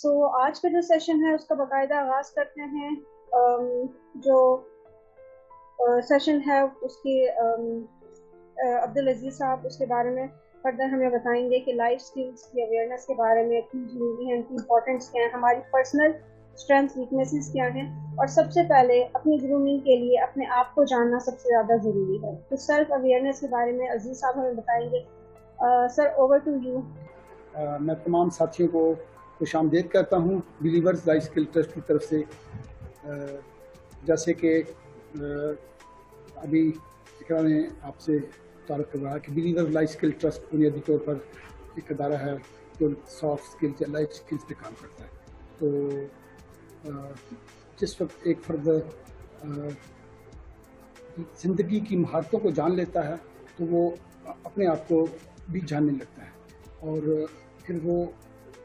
آج کا جو سیشن ہے اس کا باقاعدہ آغاز کرتے ہیں. جو سیشن ہے اس کی عبدالعزیز صاحب اس کے بارے میں فردر ہمیں بتائیں گے کہ لائف سکلز کی اویئرنیس کے بارے میں کیوں ضروری ہے، ان کی امپورٹنس کیا ہے، ہماری پرسنل اسٹرینتھ ویکنیسز کیا ہیں، اور سب سے پہلے اپنی گرومنگ کے لیے اپنے آپ کو جاننا سب سے زیادہ ضروری ہے. تو سیلف اویئرنیس کے بارے میں عزیز صاحب ہمیں بتائیں گے. سر اوور ٹو یو. میں تمام ساتھیوں کو خوش آمدید کہتا ہوں بلیورز لائف اسکل ٹرسٹ کی طرف سے. جیسے کہ ابھی اقرا نے آپ سے تعارف کروایا کہ بلیورز لائف اسکل ٹرسٹ بنیادی طور پر ایک ادارہ ہے جو سافٹ اسکلز یا لائف اسکلز پہ کام کرتا ہے. تو جس وقت ایک فرد زندگی کی مہارتوں کو جان لیتا ہے تو وہ اپنے آپ کو بھی جاننے لگتا ہے اور پھر وہ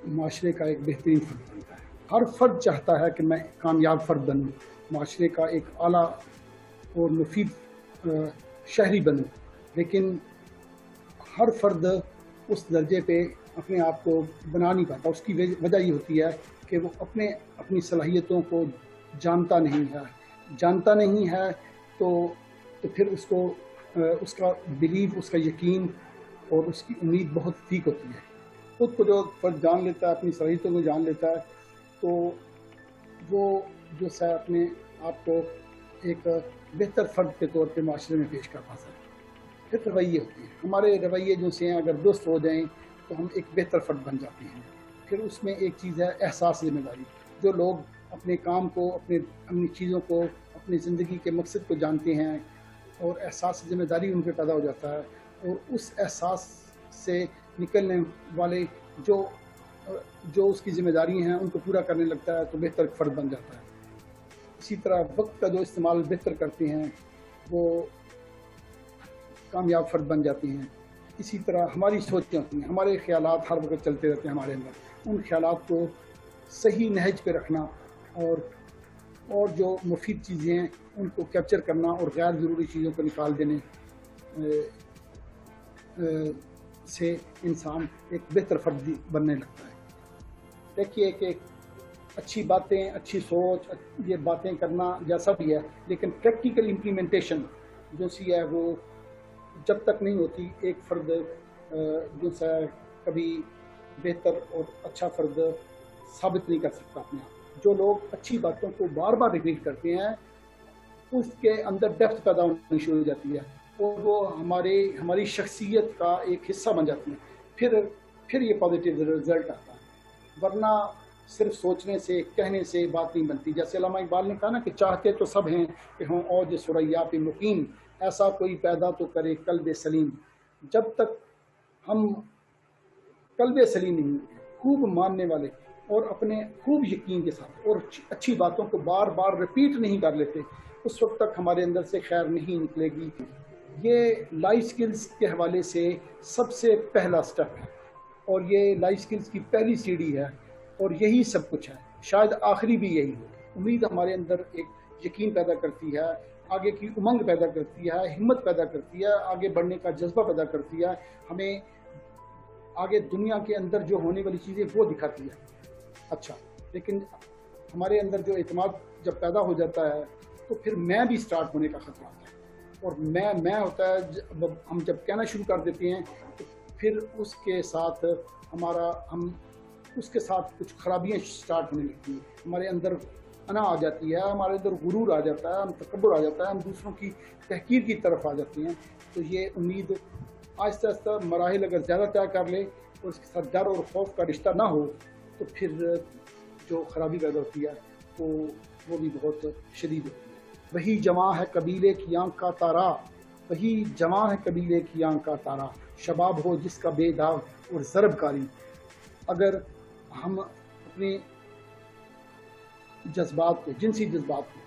معاشرے کا ایک بہترین فرد بنتا ہے. ہر فرد چاہتا ہے کہ میں کامیاب فرد بنوں، معاشرے کا ایک اعلیٰ اور مفید شہری بنوں، لیکن ہر فرد اس درجے پہ اپنے آپ کو بنا نہیں پاتا. اس کی وجہ یہ ہوتی ہے کہ وہ اپنی صلاحیتوں کو جانتا نہیں ہے تو پھر اس کا بلیف، اس کا یقین اور اس کی امید بہت ٹھیک ہوتی ہے. خود کو جو فرد جان لیتا ہے، اپنی صلاحیتوں کو جان لیتا ہے، تو وہ جو ہے اپنے آپ کو ایک بہتر فرد کے طور پہ معاشرے میں پیش کر پاتا ہے. پھر رویے ہوتے ہیں، ہمارے رویے جو سے ہیں اگر درست ہو جائیں تو ہم ایک بہتر فرد بن جاتے ہیں. پھر اس میں ایک چیز ہے احساس ذمہ داری. جو لوگ اپنے کام کو، اپنی چیزوں کو، اپنی زندگی کے مقصد کو جانتے ہیں اور احساس ذمہ داری ان پہ پیدا ہو جاتا ہے، اور اس احساس سے نکلنے والے جو اس کی ذمہ داری ہیں ان کو پورا کرنے لگتا ہے تو بہتر فرد بن جاتا ہے. اسی طرح وقت کا جو استعمال بہتر کرتے ہیں وہ کامیاب فرد بن جاتے ہیں. اسی طرح ہماری سوچیں ہوتی ہیں، ہمارے خیالات ہر وقت چلتے رہتے ہیں ہمارے اندر. ان خیالات کو صحیح نہج پہ رکھنا اور جو مفید چیزیں ہیں ان کو کیپچر کرنا اور غیر ضروری چیزوں کو نکال دینے سے انسان ایک بہتر فرد بننے لگتا ہے. دیکھیے کہ اچھی باتیں، اچھی سوچ، یہ باتیں کرنا جیسا بھی ہے، لیکن پریکٹیکل امپلیمنٹیشن جو سی ہے وہ جب تک نہیں ہوتی ایک فرد جو ہے کبھی بہتر اور اچھا فرد ثابت نہیں کر سکتا اپنے آپ. جو لوگ اچھی باتوں کو بار بار ریپیٹ کرتے ہیں اس کے اندر ڈیپتھ پیدا ہونی شروع ہو جاتی ہے اور وہ ہماری شخصیت کا ایک حصہ بن جاتی ہے. پھر یہ پازیٹیو رزلٹ آتا ہے. ورنہ صرف سوچنے سے، کہنے سے بات نہیں بنتی. جیسے علامہ اقبال نے کہا نا کہ چاہتے تو سب ہیں کہ ہوں اوج ثریا پہ مقیم، ایسا کوئی پیدا تو کرے قلب سلیم. جب تک ہم قلب سلیم نہیں، خوب ماننے والے اور اپنے خوب یقین کے ساتھ اور اچھی باتوں کو بار بار ریپیٹ نہیں کر لیتے، اس وقت تک ہمارے اندر سے خیر نہیں نکلے گی. یہ لائف سکلز کے حوالے سے سب سے پہلا سٹیپ ہے اور یہ لائف سکلز کی پہلی سیڑھی ہے اور یہی سب کچھ ہے. شاید آخری بھی یہی ہو. امید ہمارے اندر ایک یقین پیدا کرتی ہے، آگے کی امنگ پیدا کرتی ہے، ہمت پیدا کرتی ہے، آگے بڑھنے کا جذبہ پیدا کرتی ہے، ہمیں آگے دنیا کے اندر جو ہونے والی چیزیں وہ دکھاتی ہے. اچھا، لیکن ہمارے اندر جو اعتماد جب پیدا ہو جاتا ہے تو پھر میں بھی سٹارٹ ہونے کا خطرہ ہوتا ہے. اور میں ہوتا ہے ہم جب کہنا شروع کر دیتے ہیں تو پھر اس کے ساتھ اس کے ساتھ کچھ خرابیاں سٹارٹ ہونے لگتی ہیں. ہمارے اندر انا آ جاتی ہے، ہمارے اندر غرور آ جاتا ہے، ہم تکبر آ جاتا ہے، ہم دوسروں کی تحقیر کی طرف آ جاتے ہیں. تو یہ امید آہستہ آہستہ مراحل اگر زیادہ طے کر لے اور اس کے ساتھ ڈر اور خوف کا رشتہ نہ ہو تو پھر جو خرابی پیدا ہوتی ہے وہ بھی بہت شدید ہوتی ہے. وہی جواں ہے قبیلے کی آنکھ کا تارا، وہی جواں ہے قبیلے کی آنکھ کا تارا، شباب ہو جس کا بے داغ اور ضرب کاری. اگر ہم اپنے جذبات کو، جنسی جذبات کو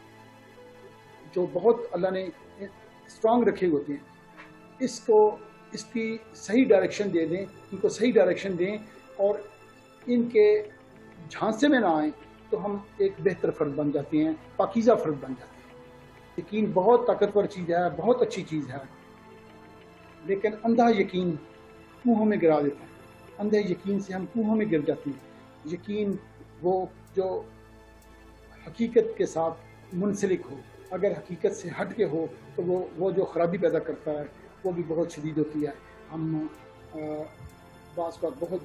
جو بہت اللہ نے اسٹرانگ رکھے ہوتے ہیں، اس کی صحیح ڈائریکشن دے دیں، ان کو صحیح ڈائریکشن دیں اور ان کے جھانسے میں نہ آئیں تو ہم ایک بہتر فرد بن جاتے ہیں، پاکیزہ فرد بن جاتے ہیں. یقین بہت طاقتور چیز ہے، بہت اچھی چیز ہے، لیکن اندھا یقین کوہوں میں گرا دیتا ہے. اندھے یقین سے ہم کوہوں میں گر جاتے ہیں. یقین وہ جو حقیقت کے ساتھ منسلک ہو. اگر حقیقت سے ہٹ کے ہو تو وہ جو خرابی پیدا کرتا ہے وہ بھی بہت شدید ہوتی ہے. ہم بعض کا بہت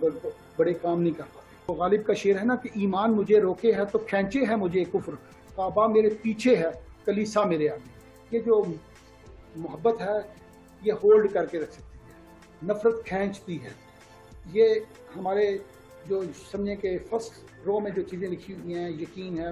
بڑے کام نہیں کر پاتے. تو غالب کا شعر ہے نا کہ ایمان مجھے روکے ہے تو کھینچے ہے مجھے کفر، کعبہ میرے پیچھے ہے کلیسا میرے آگے. یہ جو محبت ہے یہ ہولڈ کر کے رکھ سکتی ہے، نفرت کھینچتی ہے. یہ ہمارے جو سمجھیں کہ فرسٹ رو میں جو چیزیں لکھی ہوئی ہیں، یقین ہے،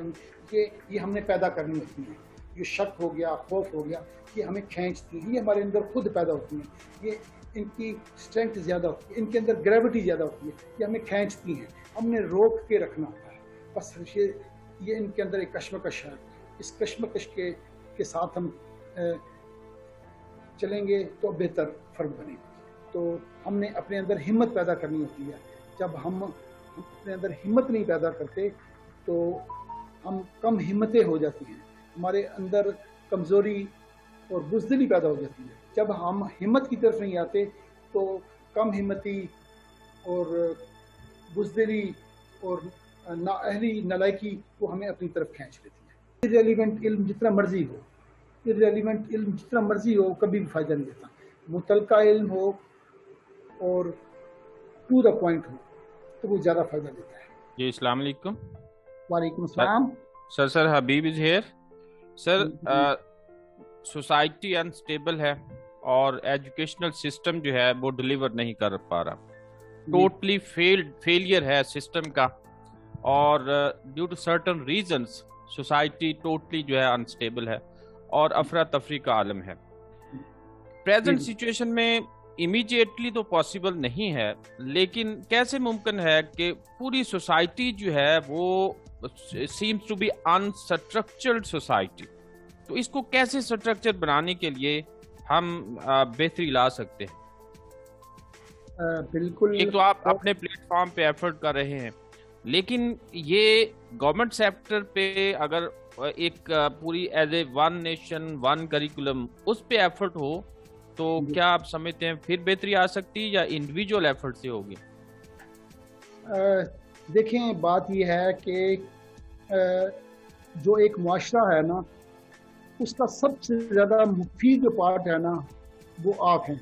یہ ہم نے پیدا کرنی ہوتی ہیں. یہ شک ہو گیا، خوف ہو گیا، یہ ہمیں کھینچتی ہیں، یہ ہمارے اندر خود پیدا ہوتی ہیں. یہ ان کی اسٹرینتھ زیادہ ہوتی ہے، ان کے اندر گریوٹی زیادہ ہوتی ہے، یہ ہمیں کھینچتی ہیں. ہم نے روک کے رکھنا ہوتا ہے. بس یہ ان کے اندر ایک کشمکش ہے. اس کشمکش کے ساتھ ہم چلیں گے تو بہتر فرد بنے گا. تو ہم نے اپنے اندر ہمت پیدا کرنی ہوتی ہے. جب ہم اپنے اندر ہمت نہیں پیدا کرتے تو ہم کم ہمتیں ہو جاتی ہیں، ہمارے اندر کمزوری اور بزدلی پیدا ہو جاتی ہے. جب ہم ہمت کی طرف نہیں آتے تو کم ہمتی اور بزدلی اور نااہلی نالائکی وہ ہمیں اپنی طرف کھینچ لیتی ہے. irrelevant علم جتنا مرضی ہو، irrelevant علم جتنا مرضی ہو کبھی بھی فائدہ نہیں دیتا. متعلقہ علم ہو اور ٹو دا پوائنٹ ہو تو وہ زیادہ فائدہ دیتا ہے. جی السلام علیکم. وعلیکم السلام. Sir Habib is here. Sir society unstable ہے اور ایجوکیشنل سسٹم جو ہے وہ ڈلیور نہیں کر پا رہا، ٹوٹلی فیلئر ہے سسٹم کا، اور due to certain reasons society totally جو ہے انسٹیبل ہے اور افراتفری کا عالم ہے. پریزنٹ سچویشن میں امیڈیٹلی تو پاسبل نہیں ہے، لیکن کیسے ممکن ہے کہ پوری سوسائٹی جو ہے وہ seems to be unstructured society, تو اس کو کیسے اسٹرکچر بنانے کے لیے ہم بہتری لا سکتے ہیں؟ بالکل. ایک تو آپ اپنے پلیٹ فارم پہ ایفرٹ کر رہے ہیں، لیکن یہ گورنمنٹ سیکٹر پہ اگر ایک پوری as a one nation one curriculum اس پہ ایفرٹ ہو تو کیا آپ سمجھتے ہیں پھر بہتری آ سکتی یا انڈیویجول ایفرٹ سے ہوگی؟ دیکھیں بات یہ ہے کہ جو ایک معاشرہ ہے نا اس کا سب سے زیادہ مفید جو پارٹ ہے نا وہ آپ ہیں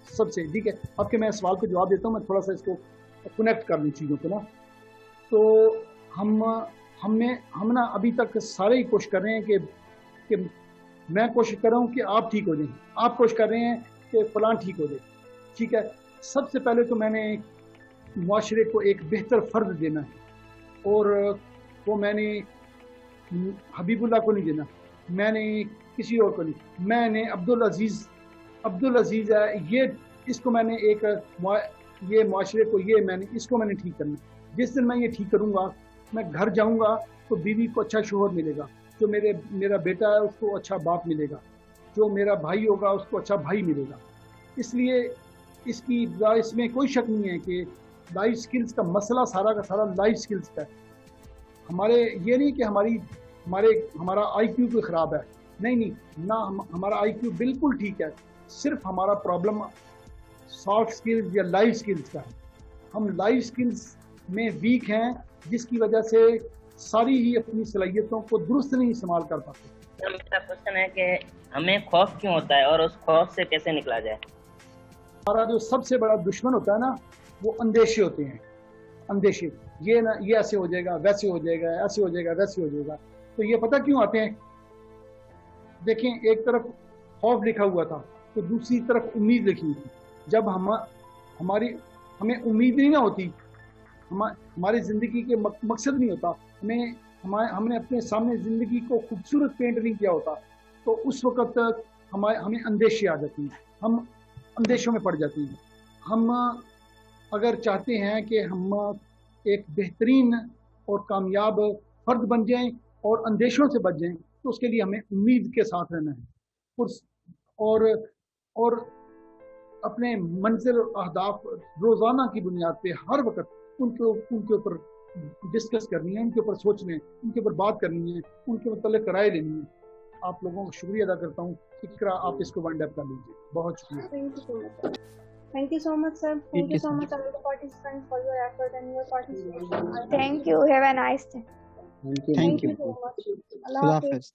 سب سے. ٹھیک ہے، اب کہ میں سوال کو جواب دیتا ہوں، میں تھوڑا سا اس کو کنیکٹ کر لوں چیزوں کو نا. تو ہم نا ابھی تک سارے ہی کوشش کر رہے ہیں کہ میں کوشش کر رہا ہوں کہ آپ ٹھیک ہو جائیں، آپ کوشش کر رہے ہیں کہ فلاں ٹھیک ہو جائے. ٹھیک ہے، سب سے پہلے تو میں نے معاشرے کو ایک بہتر فرد دینا ہے، اور وہ میں نے حبیب اللہ کو نہیں دینا، میں نے کسی اور کو نہیں، میں نے عبدالعزیز ہے یہ اس کو میں نے ایک یہ معاشرے کو میں نے اس کو میں نے ٹھیک کرنا. جس دن میں یہ ٹھیک کروں گا میں گھر جاؤں گا تو بیوی کو اچھا شوہر ملے گا، جو میرا بیٹا ہے اس کو اچھا باپ ملے گا، جو میرا بھائی ہوگا اس کو اچھا بھائی ملے گا. اس لیے اس میں کوئی شک نہیں ہے کہ لائف سکلز کا مسئلہ سارا کا سارا لائف سکلز کا ہے. ہمارے یہ نہیں کہ ہمارا آئی کیو کوئی خراب ہے، نہیں، نہ ہمارا آئی کیو بالکل ٹھیک ہے. صرف ہمارا پرابلم سافٹ سکلز یا لائف سکلز کا ہے. ہم لائف سکلز میں ویک ہیں جس کی وجہ سے ساری ہی اپنی صلاحیتوں کو درست نہیں استعمال کر پاتے. میرا کوشچن ہے کہ ہمیں خوف کیوں ہوتا ہے اور اس خوف سے کیسے نکلا جائے؟ ہمارا جو سب سے بڑا دشمن ہوتا ہے نا وہ اندیشے ہوتے ہیں. اندیشے، یہ ایسے ہو جائے گا، ویسے ہو جائے گا، ایسے ہو جائے گا، ویسے ہو جائے گا. تو یہ پتہ کیوں آتے ہیں؟ دیکھیں ایک طرف خوف لکھا ہوا تھا تو دوسری طرف امید لکھی ہوئی تھی. جب ہمیں امید نہیں نہ ہوتی، ہماری زندگی کے مقصد نہیں ہوتا، ہم نے اپنے سامنے زندگی کو خوبصورت پینٹ نہیں کیا ہوتا، تو اس وقت ہمیں اندیشے آ جاتی ہیں، ہم اندیشوں میں پڑ جاتی ہیں. ہم اگر چاہتے ہیں کہ ہم ایک بہترین اور کامیاب فرد بن جائیں اور اندیشوں سے بچ جائیں تو اس کے لیے ہمیں امید کے ساتھ رہنا ہے اور اپنے منزل اور اہداف روزانہ کی بنیاد پہ ہر وقت ان کے اوپر ڈسکس کرنی ہے، ان کے اوپر سوچنے، ان کے اوپر بات کرنی ہے، ان کے متعلق رائے لینی ہے. آپ لوگوں کو شکریہ ادا کرتا ہوں. اقرا آپ اس کو وائنڈ اپ کر لیجیے. بہت شکریہ. Thank you so much, sir. Thank you so much, all the participants, for your effort and your participation. Thank you. Have a nice day. Thank you. so much. Allah Khuda Hafiz. Hafiz.